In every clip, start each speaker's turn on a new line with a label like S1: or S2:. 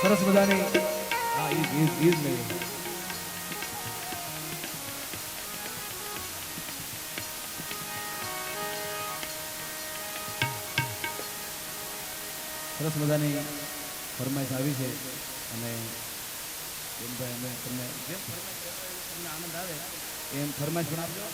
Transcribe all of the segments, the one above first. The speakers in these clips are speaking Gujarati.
S1: સરસ મજાની હા ઈદ નહીં સરસ મજાની ફરમાઈશ આવી છે અને ભાઈ અમે તમને જેમ ફરમાઈશ તમને આનંદ આવે એમ ફરમાઈશ પણ આપજો.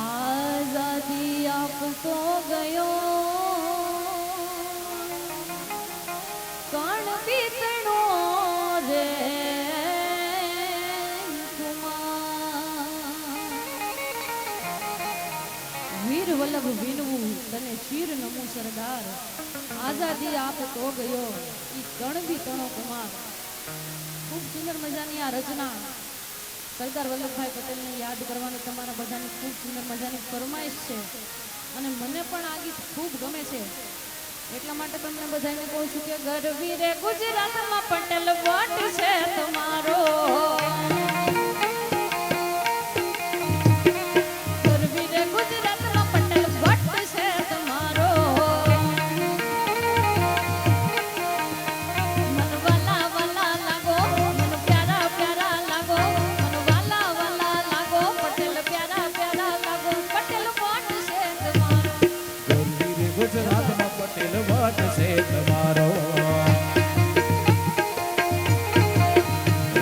S2: આઝાદી આપતો ગયો કણ પીતણો રે વીર વલ્લભ વિનવું તને શીર નમો સરદાર આઝાદી આપતો ગયો ઈ કણ પીતણો કુમાર. ખૂબ સુંદર મજાની આ રચના સરદાર વલ્લભભાઈ પટેલને યાદ કરવાની તમારા બધાની ખૂબ સુંદર મજાની ફરમાઈશ છે અને મને પણ આ ગીત ખૂબ ગમે છે એટલા માટે તમને બધાને કહું છું કે ગરવી રે ગુજરાતમાં પટેલ વટ છે તમારો. ગરવી રે ગુજરાતમાં પટેલ વટ છે તમારો. મન વાલા વાલા લાગો મન પ્યારા પ્યારા લાગો મન વાલા વાલા લાગો પટેલ પ્યારા પ્યારા લાગો પટેલ વટ છે તમારો.
S1: ગરવી રે ગુજરાતમાં પટેલ વટ છે તમારો.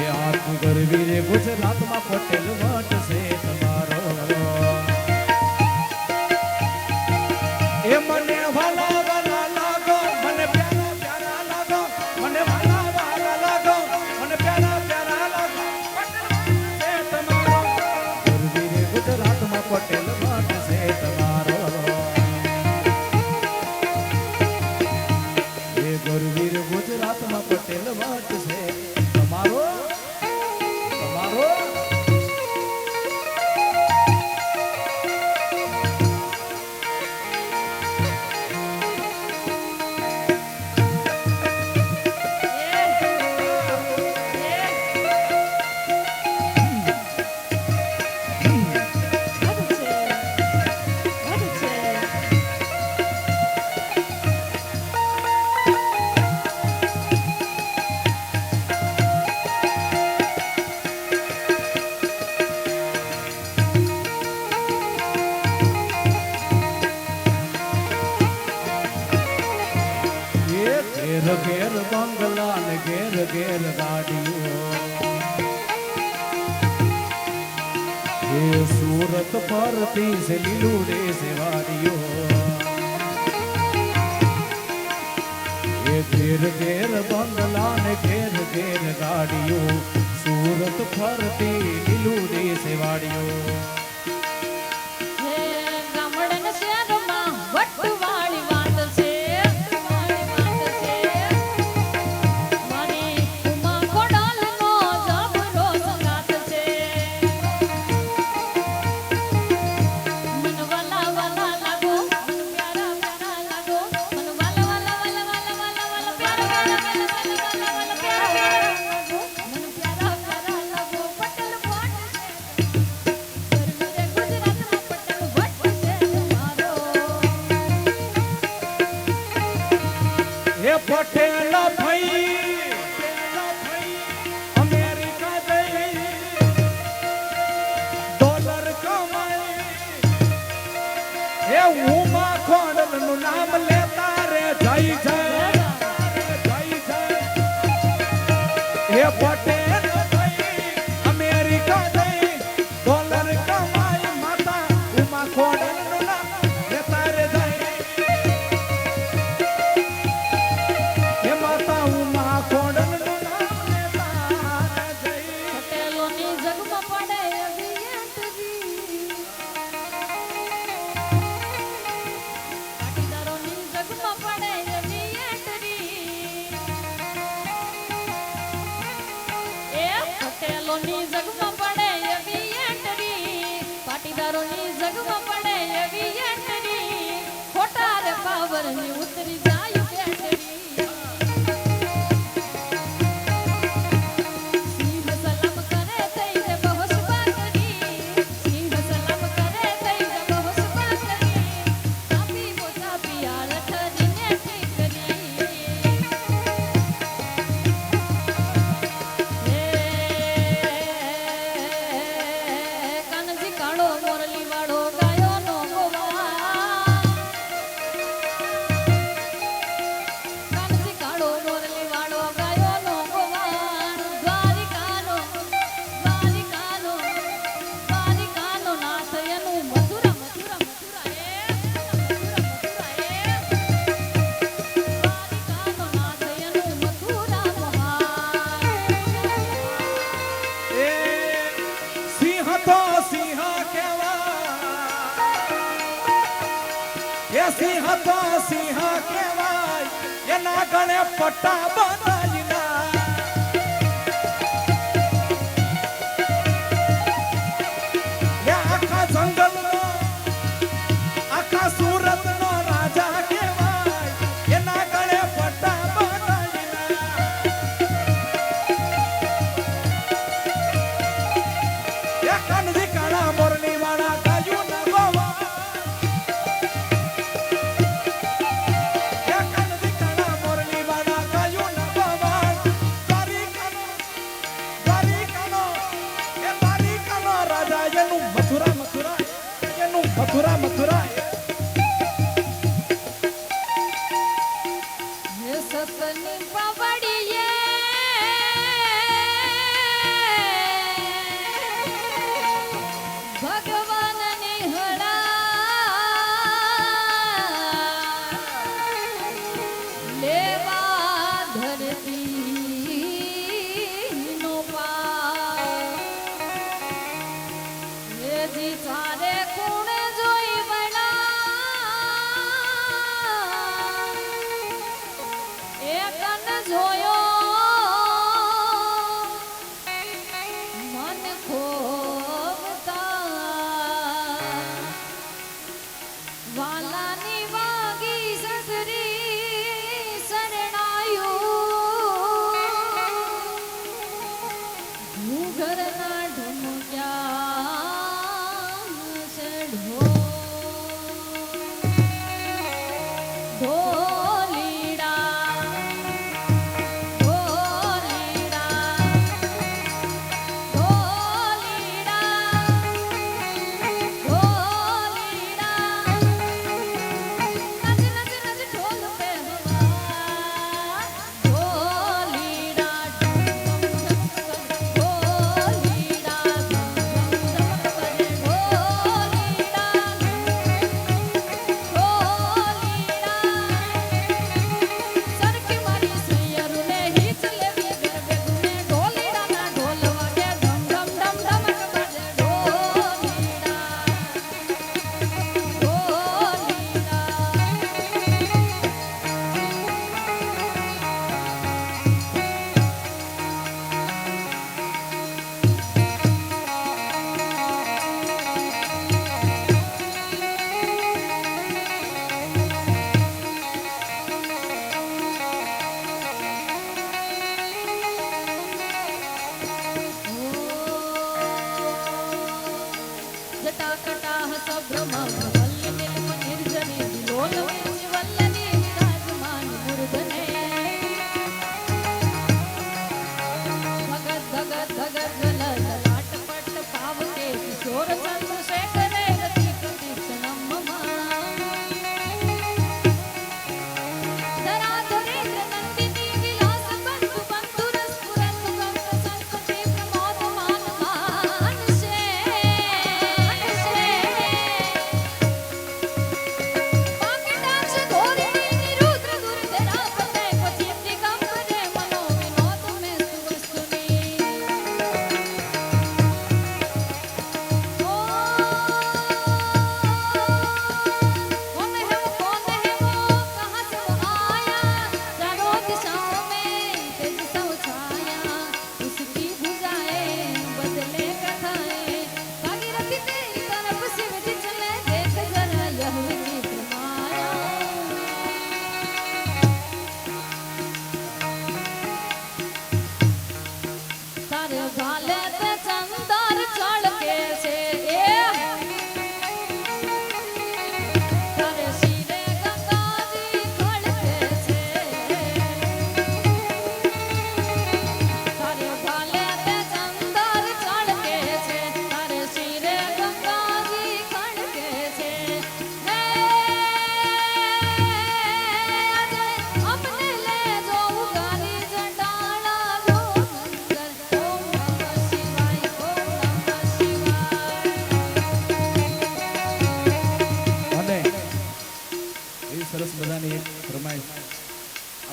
S1: એ આખું ગરવી રે ગુજરાતમાં પટેલ વટ છે તમારો. એ મને વાલા વાલા લાગો મને પ્યારા પ્યારા લાગો મને વાલા વાલા લાગો મને પ્યારા પ્યારા લાગો પટેલ વટ છે તમારો. ગરવી રે ગુજરાતમાં પટેલ વટ છે તમારો. ગરવીર ગુજરાતમાં પટેલ વટ છે તમારો તમારો. ઘેર ઘેર બંગલા ને ઘેર ઘેર ગાડીઓ એ સુરત પરથી છે લીલુડે છે વાડીઓ. એ ઘેર ઘેર બંગલા ને ઘેર ઘેર ગાડીઓ સુરત ફરતી લીલુડે છે વાડીઓ.
S2: હે ગામડન શહેરમાં વટવાળી વાત છે મારી ઉમા ખોડાલનો જબરો સંગાત છે. મન વાલા વાલા લાગો મન પ્યારા પ્યારા લાગો મન વાલા વાલા વાલા વાલા વાલા પ્યારા વાલા વાલા વાલા પ્યારા લાગો મન પ્યારા પ્યારા લાગો પટેલ વટ છે. ગરવી રે ગુજરાતમાં પટેલ વટ છે તમારો.
S1: એ પટેલ ભાઈ અમેરિકા જઈ ડોલર કમાઈ એ ઉમા ખોડલ નું નામ લેતા રે જય જય જય જય. એ પટેલ ભાઈ અમેરિકા જઈ ડોલર કમાઈ માતા ઉમા ખોડલ નું નામ લેતા રે જય. એ માતા ઉમા ખોડલ નું નામ લેતા રે જય.
S2: પટેલોની જગમાં પડે અભિયંતજી પાટીદારોની જગમાં પડે અભિયંતજી લોકોની જગમાં પડે એવી એન્ટરી, પાટીદારોની જગમાં પડે એવી એન્ટરી, ખોટા રે પાવરની ઉતરી જાય બેટરી. સિંહ સલામ કરે થઈ રે બહોશ પાકડી, સિંહ સલામ કરે થઈ રે બહોશ પાકડી, ચાપી વો ચાપી આ લઠરીને ઠીકરી. કાનજી કાળો મોરલી વાળો ગાયો નો ગોવા, કાનજી કાળો મોરલી વાળો ગાયો નો ગોવા, દ્વારિકાનો દ્વારિકાનો દ્વારિકાનો નાથ એનું મથુરા મથુરા મથુરા દ્વારિકાનો નાથ એનું મથુરા મહાન.
S1: એ સિંહ તો સિંહ કહેવાય, એ સિંહ તો સિંહ કહેવાય, એના ગળે પટ્ટા બંધાયેલા. એ આખા જંગલનો આખા સુરતનો રાજા કહેવાય, એના ગળે પટ્ટા બંધાયેલા. એ કાનજી કાળા મોરલી વાળા ગાયું ના ગોવા, એ કાનજી કાળા મોરલી વાળા ગાયું ના ગોવા, દ્વારિકાનો દ્વારિકાનો એ દ્વારિકાનો રાજા એનું મથુરા મથુરા, એનું મથુરા મથુરા.
S2: હે સતની પાવડીએ ભગવાનની હળા લેવા ધરતીનો પાર. હેજી ચારે ખૂણે જોઈ વળા, એ કન જોયો મન ખોવતા, વાલાની વાગી સસરી શરણાયું, ઘૂઘરના ઢમક્યા છે ઢોલીડા.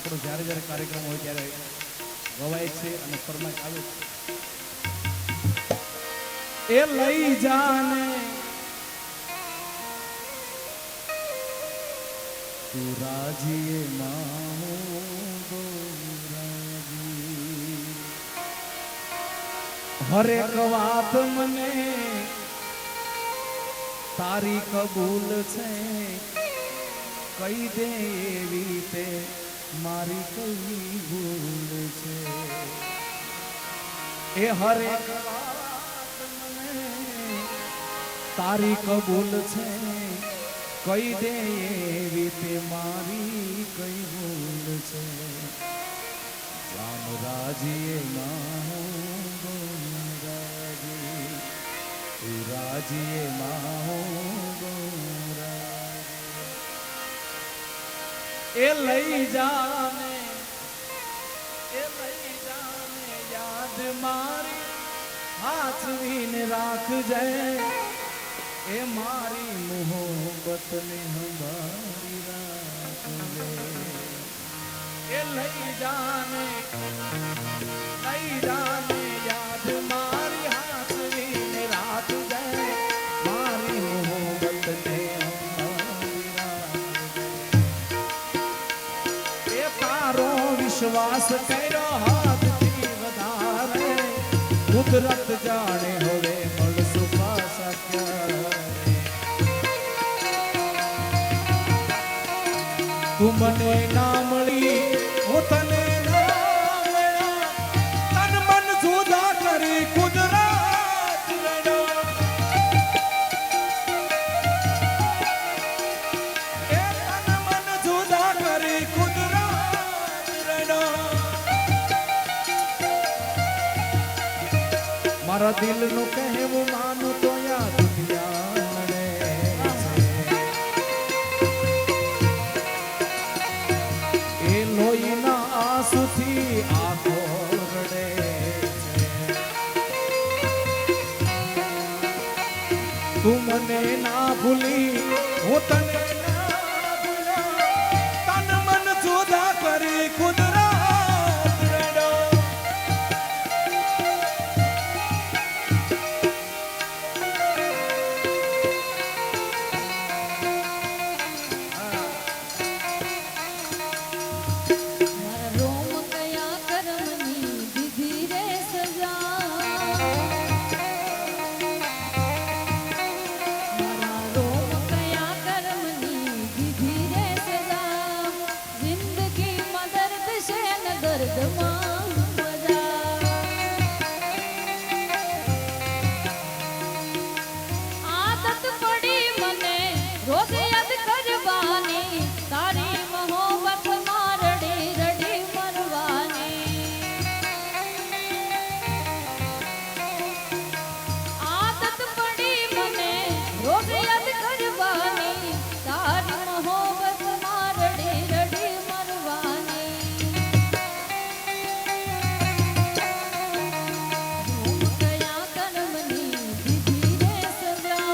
S1: આપણો જ્યારે જ્યારે કાર્યક્રમ હોય ત્યારે ગવાય છે અને ફરમાઈશ આવે છે. એ લઈ જાને તું રાજીએ હરેક વાત મને તારી કબૂલ છે, કહી દે એવી તે મારી કઈ ભૂલ છે. એ હરેક વાત મને તારી કબૂલ છે, કહી દે એવી તે મારી કઈ ભૂલ છે. જામ રાજીએ રાજીએ એ લઈ જાને યાદ મારી હાચવીને રાખજે, એ મારી મોહબ્બત ને હંભારી રાખજે. એ લઈ જાને યાદ મારી હાચવીને રાખજે, મારી મોહબ્બત ને હંભારી રાખજે. એ તારો વિશ્વાસ કર્યો હાથથી વધારે, કુદરત જાણે હવે મળશું પાછા ક્યારે. તું મને ના મળી હું તને ના મળ્યા, તન મન જુદા કરી કુદરત રડ્યો. એ તન મન જુદા કરી કુદરત રડ્યો. મારા દિલનું કહેવું માનું તો યા દુનિયા નડે છે. એ લોહીના આંસુથી આંખો રડે છે. તું મને ના ભૂલી હું તને ના ભૂલ્યા, તન મન જુદા કરી કુદરત રડ્યો.
S2: મારા રોમ કયા કર્મની દીધી રે સજા, મારા રોમ કયા કર્મની દીધી રે સજા. જિંદગીમાં દર્દ છે ને દર્દમાં મજા. આદત પડી મને રોજ યાદ કરવાની, તારી મોહબ્બતમાં રડી રડી મરવાની. આદત પડી મને રોજ યાદ કરવાની, તારી મોહબ્બતમાં રડી રડી મરવાની. ધૂમ કયા કર્મની દીધી રે સજા,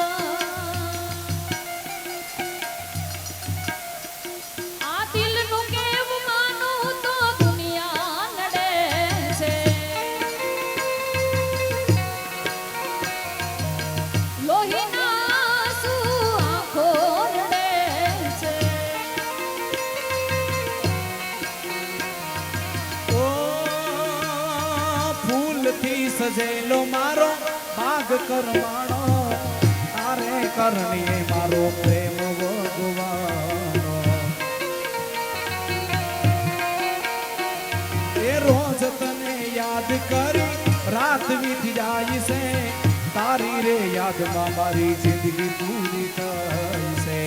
S2: આ દિલનું કેવું માનું તો દુનિયા નડે છે. લોહીના આંસુ આંખો રડે છે.
S1: ઓ ફૂલથી સજેલો મારો બાગ કરવાણો, તારે કરણીએ મારો પ્રેમ ભગવાનો. એ રોજ તને યાદ કરી રાત વીતી જાય છે, તારી રે યાદમાં મારી જિંદગી પૂરી થાય છે.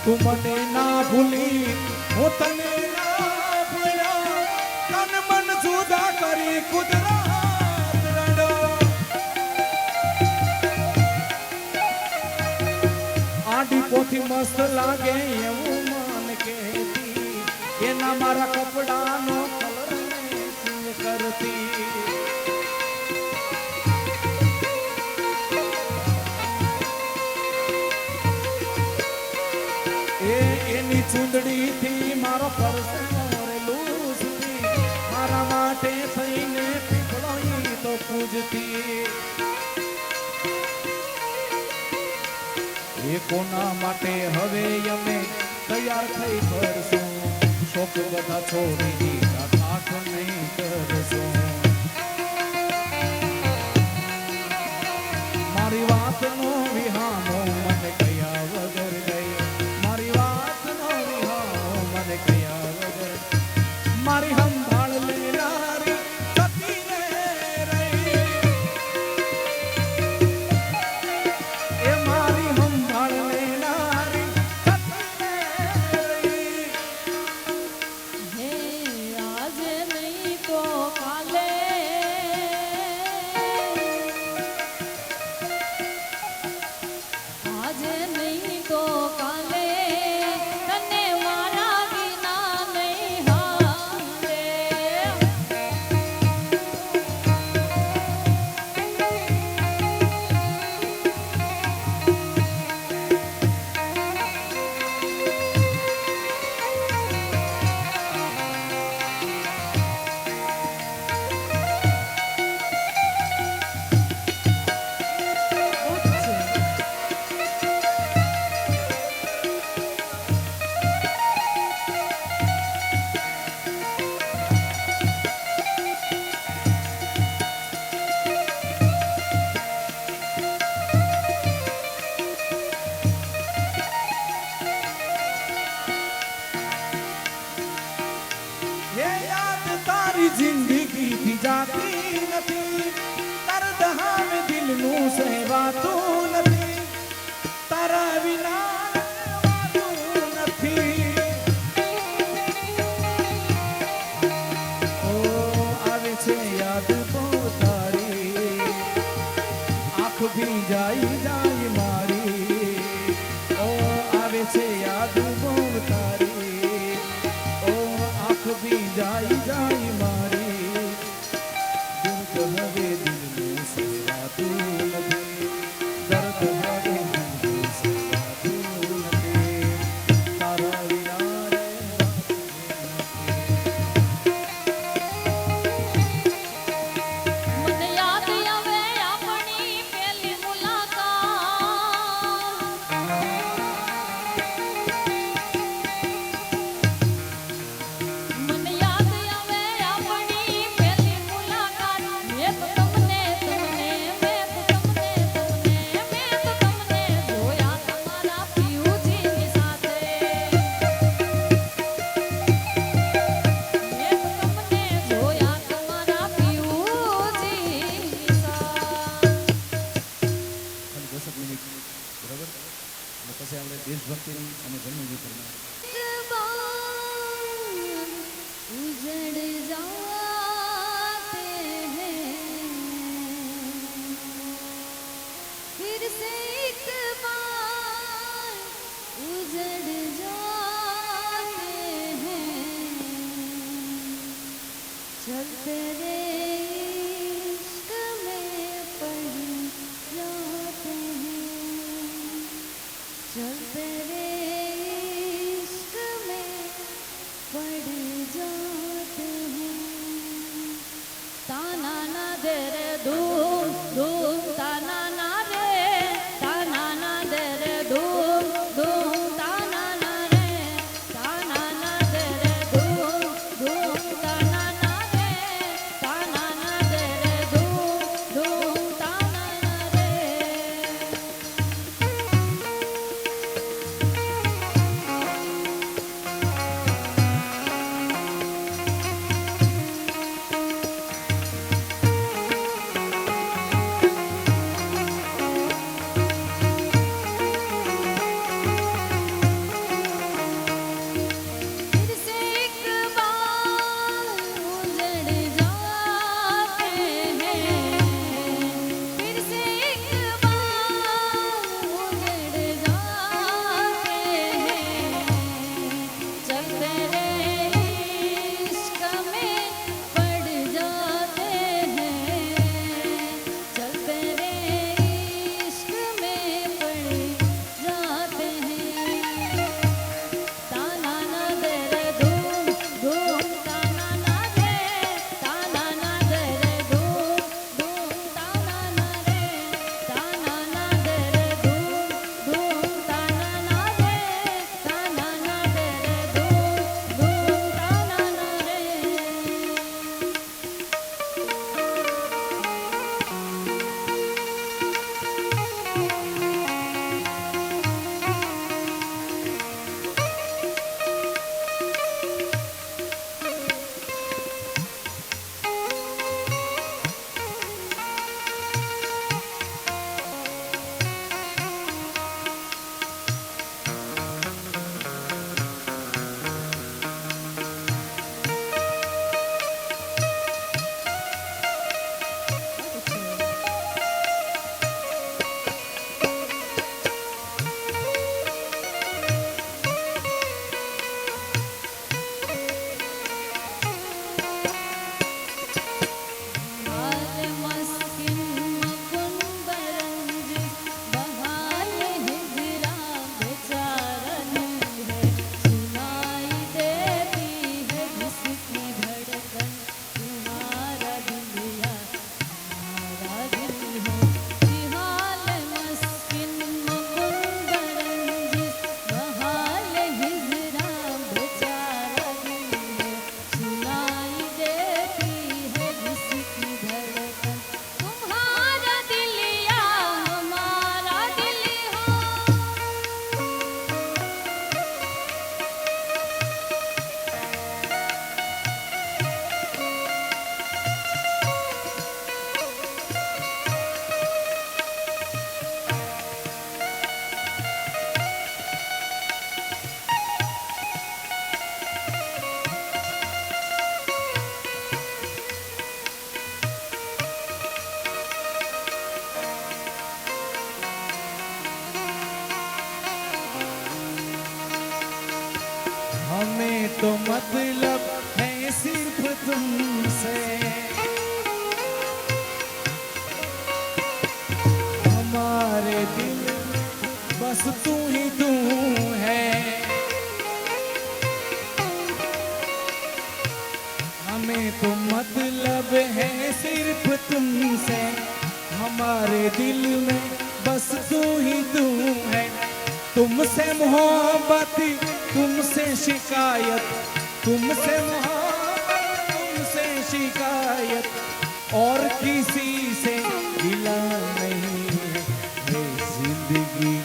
S1: તું મને ના ભૂલી હું તને ના ભૂલ્યા, તન મન જુદા કરી કુદરત રડ્યો. આડી પોથી મસ્ત લાગે એવું મન કહેતી, એના મારા કપડાનો કલર મેચિંગ કરતી. એ એ એની ચૂંદડીથી મારો પરસેવો રે લૂસતી, મારા માટે થઈને પીપળો ઈ તો પૂજતી. એ કોના માટે હવે અમે તૈયાર થઈ કરશું, શોક બધા છોડી દીધા કાઠ નહીં કરશું. મારી વાતનો વિહામો મને કયા વગર ગઈ, મારી વાતનો વિહામો મને કયા વગર, મારી સંભાળ લેનારી સતીને રહી, એ મારી સંભાળ લેનારી સતીને રહી.
S2: હે આજે નહીં તો કાલે, આજે નહીં તો કાલે તને મારા વિના નહીં હાલે.
S1: એ યાદ તારી જિંદગીથી જાતી નથી, દર્દ હામે દિલનું સહેવાતું નથી, તારા વિના રહેવાતું નથી. ઓ આવે છે યાદ તો તારી, આંખ ભીંજાઈ જાય મારી. ઓ આવે છે યાદ બહુ તારી, ઓ આંખ ભીંજાઈ જાય મારી. દર્દ હવે દિલનું સહેવાતું નથી, દર્દ હવે દિલનું સહેવાતું નથી, તારા વિના રહેવાતું નથી.
S2: મને યાદ આવે આપણી પહેલી મુલાકાત, મને યાદ આવે આપણી પહેલી મુલાકાત. મેં તો તમને જોયા તમારા પિયુજીની સાથે, મેં તો તમને જોયા તમારા પિયુજીની સાથે.
S1: ખાલી 10 મિનિટ બરાબર, અને પછી આપણે દેશભક્તિની અને ઘણી ગીત રમ્યા.
S2: उजड़ जाते हैं फिर से एक बार, उजड़ जाते हैं चलते रे इश्क में पड़ जाते हैं, चलते रे इश्क में पड़ जाते हैं. ताना ना दे रे धूम धूम, ताना ना रे, ताना ना दे रे धूम धूम, ताना
S1: हमें तो मतलब है सिर्फ तुमसे, हमारे दिल बस तू ही तू है। हमें तो मतलब है सिर्फ तुमसे, हमारे दिल में बस तू ही तू है। तुमसे मोहब्बत, तुमसे शिकायत, तुमसे मोहब्बत, तुमसे शिकायत, और किसी से गिला नहीं है। ये जिंदगी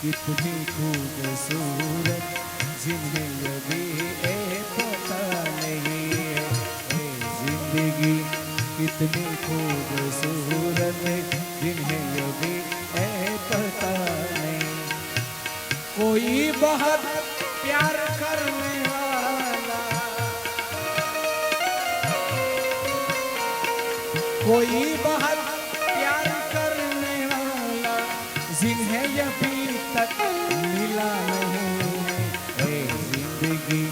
S1: कितनी खूबसूरत, जिन्हें अभी ये पता नहीं है। ये जिंदगी कितनी खूबसूरत, जिन्हें अभी ये पता नहीं। कोई बहुत प्यार करने वाला, कोई बहुत प्यार करने वाला, जिन्हें अभी तक मिला नहीं है। ये जिंदगी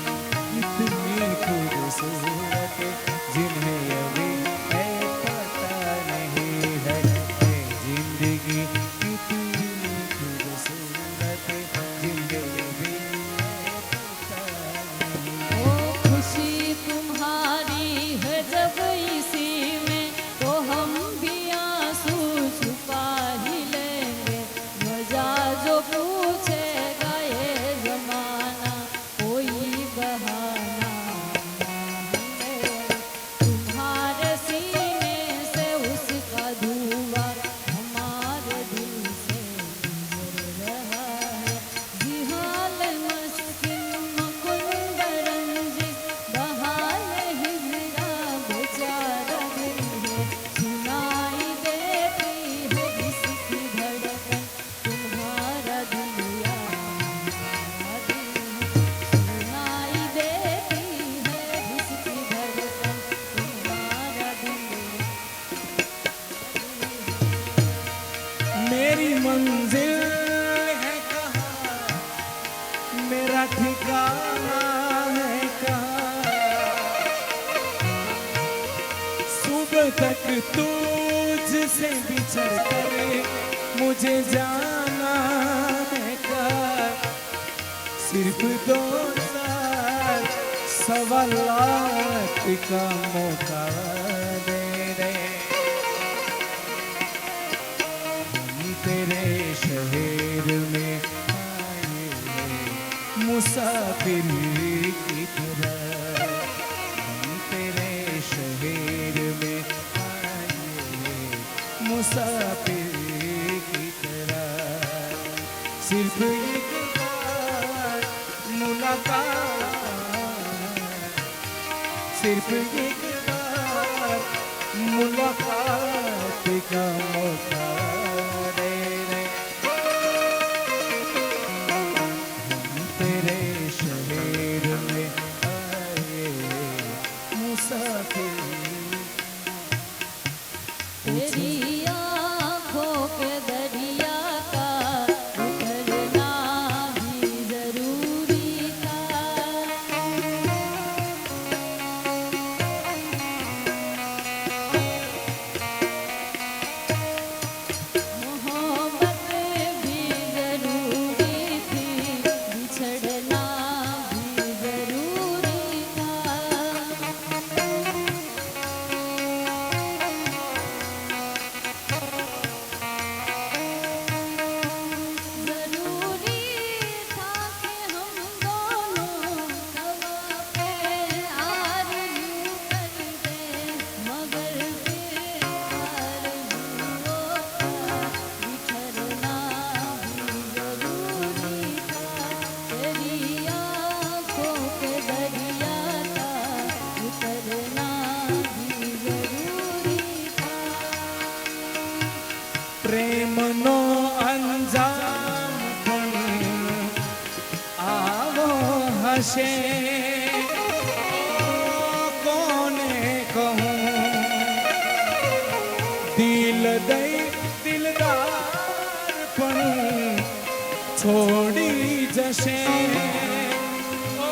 S1: कितनी खूबसूरत, जिन्हें अभी ये पता नहीं है। ये जिंदगी कितनी खूबसूरत, जिन्हें अभी ये पता नहीं।
S2: ओ खुशी तुम्हारी है जब इसी में, तो हम भी आंसू छुपा ही लेंगे। मजा जो पूछेगा ये जमाना, कोई बहाना नहीं। तुम्हारे सीने से उसका धुआं हमारे दिल से गुजर रहा है। जिहाल मस्किन मुकुंद रंजित, बहाल हिजरा बेचारा दिल है। सुनाई देती है इसकी धड़कन, तुम्हारा दिल या हमारा दिल है। सुनाई देती है इसकी धड़कन, तुम्हारा दिल
S1: मेरी मंजिल है कहाँ, मेरा ठिकाना है कहाँ। सुबह तक तुझसे बिछड़ कर मुझे जाना है कहाँ। सिर्फ 2 साल, सवा लाख का मौका दे दे। हम तेरे शहर में आए हैं मुसाफिर की तरह। हम तेरे शहर में आए हैं मुसाफिर की तरह। सिर्फ एक बार मुलाकात, सिर्फ एक बार मुलाकात का मौका दे दे। हम तेरे शहर में आए मुसाफिर।
S2: तेरी आँखों के दरिया का उतरना भी जरूरी था। मोहब्बत भी जरूरी थी, बिछड़ना भी जरूरी था। जरूरी था कि हम दोनों हवा पे आरज़ू कर दें, मगर फिर आरज़ुओं का बिखरना भी जरूरी था। तेरी आँखों के दरिया का उतरना भी जरूरी था।
S1: प्रेम नो अंजाम पण आवो हसे, कोने कहूँ दिल दई दिलदार पण छोड़ी जशे। ओ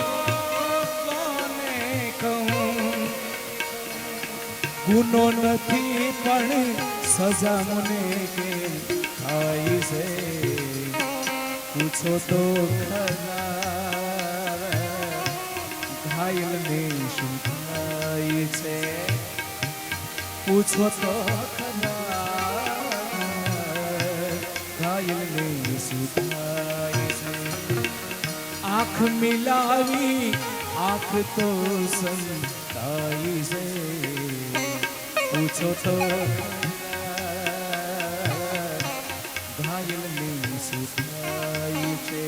S1: ગુનો નથી પણ સજા મને કે થાય છે પૂછો તો ખરા ઘાયલને શું થાય છે પૂછો તો ખરા ઘાયલને શું થાય છે આંખ મિલાવી આંખ તો સંતાઈ છે પૂછો તો ઘાયલને શું થાય છે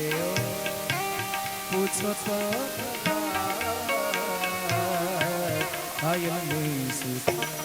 S1: પૂછો તો ઘાયલને શું થાય